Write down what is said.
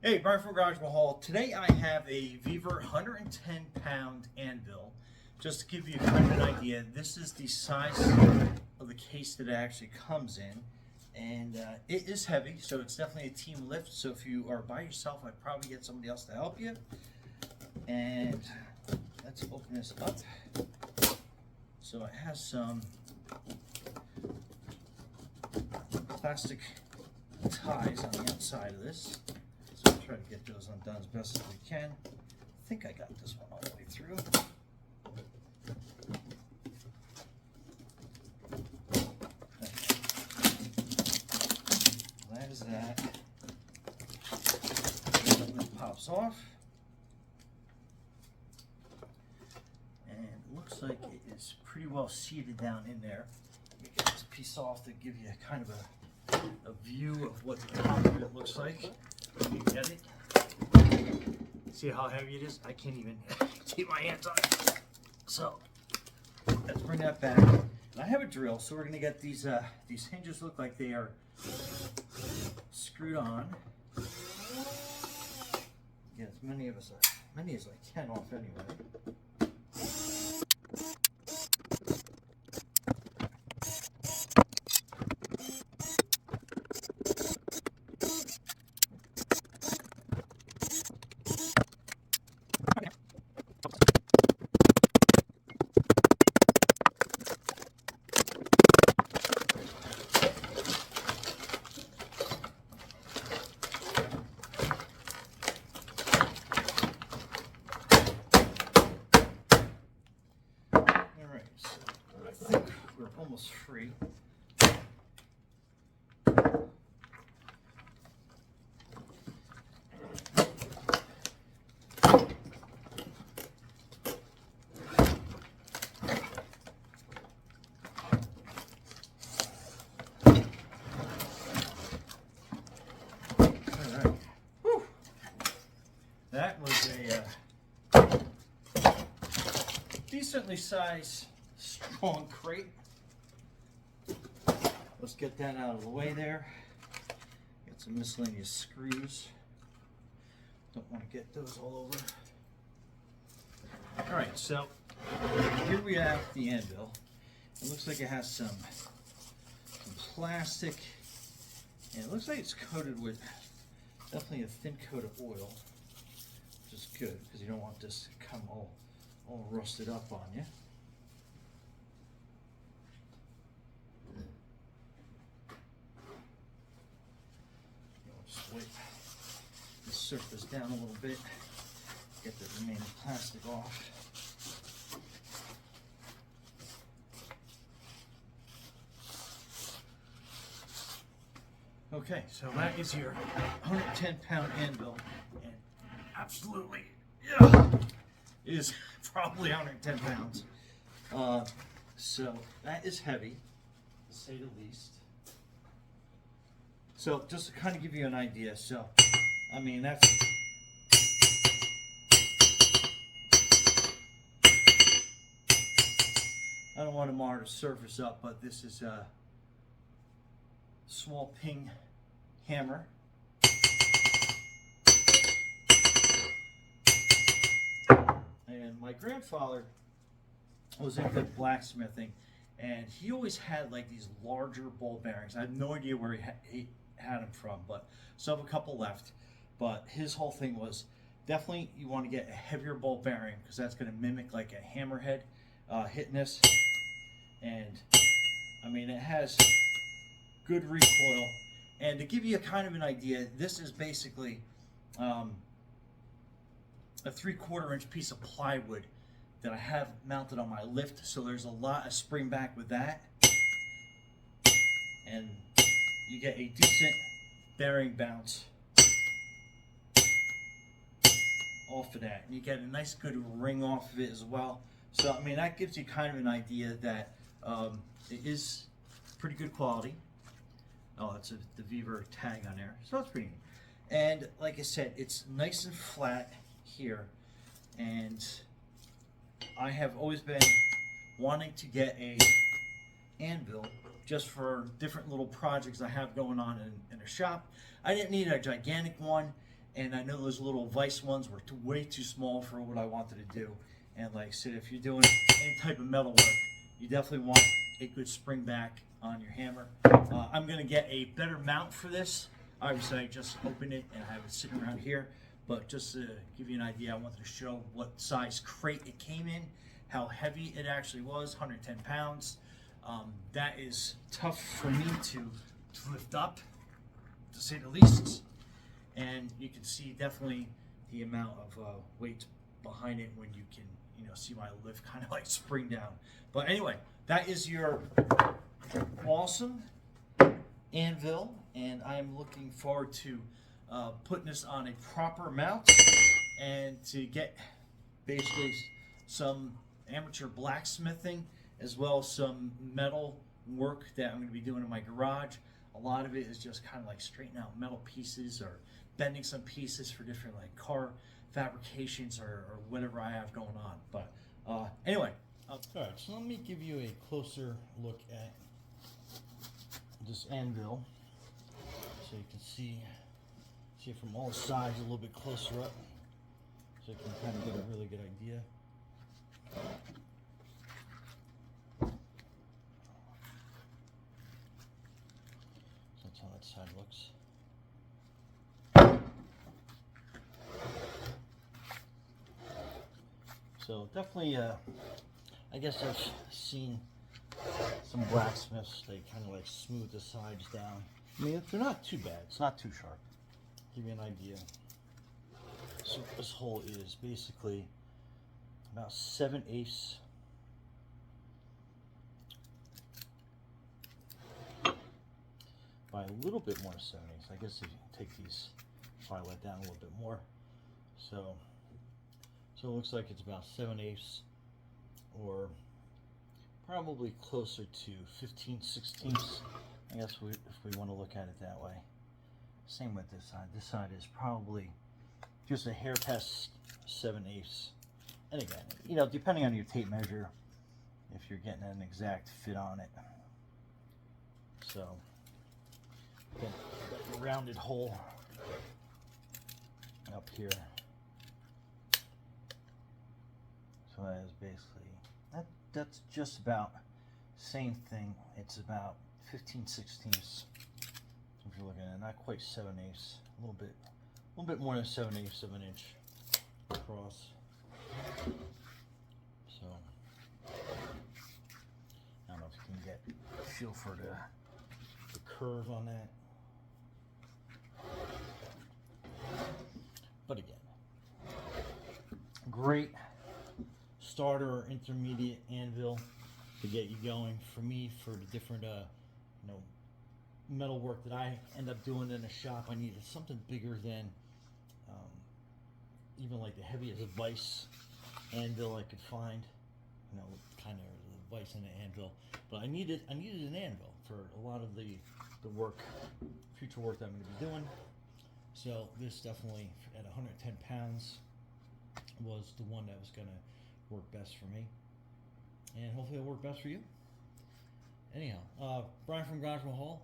Hey, Brian from Garage Mahal. Today I have a VEVOR 110-pound anvil. Just to give you kind of an idea, this is the size of the case that it actually comes in. And it is heavy, so it's definitely a team lift. So if you are by yourself, I'd probably get somebody else to help you. And let's open this up. So it has some plastic ties on the outside of this. So I'll try to get those undone as best as we can. I think I got this one all the way through. That is that. It pops off. And it looks like it is pretty well seated down in there. Let me get this piece off to give you kind of a view of what the top of it looks like. You get it? See how heavy it is? I can't even keep my hands on it. So let's bring that back. And I have a drill, so we're gonna get these hinges look like they are screwed on. Get as many as I can off anyway. Almost free. That was a decently sized, strong crate. Let's get that out of the way there. Got some miscellaneous screws. Don't want to get those all over. All right, so here we have the anvil. It looks like it has some plastic, and it looks like it's coated with definitely a thin coat of oil, which is good because you don't want this to come all rusted up on you. Wipe the surface down a little bit, get the remaining plastic off. Okay, so that is your 110-pound anvil, and absolutely, yeah, is probably 110 pounds. So that is heavy, to say the least. So just to kind of give you an idea, so I mean that's I don't want to mar the surface up, but this is a small ping hammer. And my grandfather was into blacksmithing, and he always had like these larger ball bearings. I have no idea where he had them from, but still have a couple left. But his whole thing was definitely you want to get a heavier ball bearing because that's going to mimic like a hammerhead hitting this. And I mean, it has good recoil. And to give you a kind of an idea, this is basically a 3/4 inch piece of plywood that I have mounted on my lift. So there's a lot of spring back with that, and you get a decent bearing bounce off of that, and you get a nice good ring off of it as well. So I mean, that gives you kind of an idea that it is pretty good quality. Oh, it's the VEVOR tag on there, so that's pretty neat. And like I said, it's nice and flat here, and I have always been wanting to get a anvil just for different little projects I have going on in a shop. I didn't need a gigantic one, and I know those little vise ones were way too small for what I wanted to do. And like I said, if you're doing any type of metal work, you definitely want a good spring back on your hammer. I'm going to get a better mount for this. Obviously, I just opened it and I have it sitting around here. But just to give you an idea, I wanted to show what size crate it came in, how heavy it actually was, 110 pounds. That is tough for me to lift up, to say the least. And you can see definitely the amount of weight behind it when you can, see my lift kind of like spring down. But anyway, that is your awesome Anvil, and I am looking forward to putting this on a proper mount and to get basically some amateur blacksmithing as well as some metal work that I'm going to be doing in my garage. A lot of it is just kind of like straightening out metal pieces or bending some pieces for different like car fabrications or whatever I have going on. But anyway. All right, so let me give you a closer look at this Anvil so you can see it from all sides a little bit closer up so you can kind of get a really good idea. So that's how that side looks. So definitely, I guess I've seen some blacksmiths, they kind of like smooth the sides down. I mean, they're not too bad. It's not too sharp. Give you an idea. So this hole is basically about 7/8 by a little bit more than 7/8. I guess if you take these, probably let down a little bit more. So it looks like it's about 7/8 or probably closer to 15/16. I guess if we want to look at it that way. Same with this side. This side is probably just a hair past 7/8. And again, depending on your tape measure, if you're getting an exact fit on it. So, again, got your rounded hole up here. So that is basically, that's just about same thing. It's about 15/16. If you're looking at it, not quite 7/8, a little bit more than 7/8 of an inch across. So I don't know if you can get a feel for the curve on that. But again, great starter or intermediate Anvil to get you going. For me, for the different metal work that I end up doing in a shop, I needed something bigger than even like the heaviest vise anvil I could find. Kind of the vise and the anvil, but I needed an anvil for a lot of the work, future work that I'm going to be doing. So this definitely, at 110 pounds, was the one that was going to work best for me, and hopefully it'll work best for you. Anyhow, Brian from Garage Hall.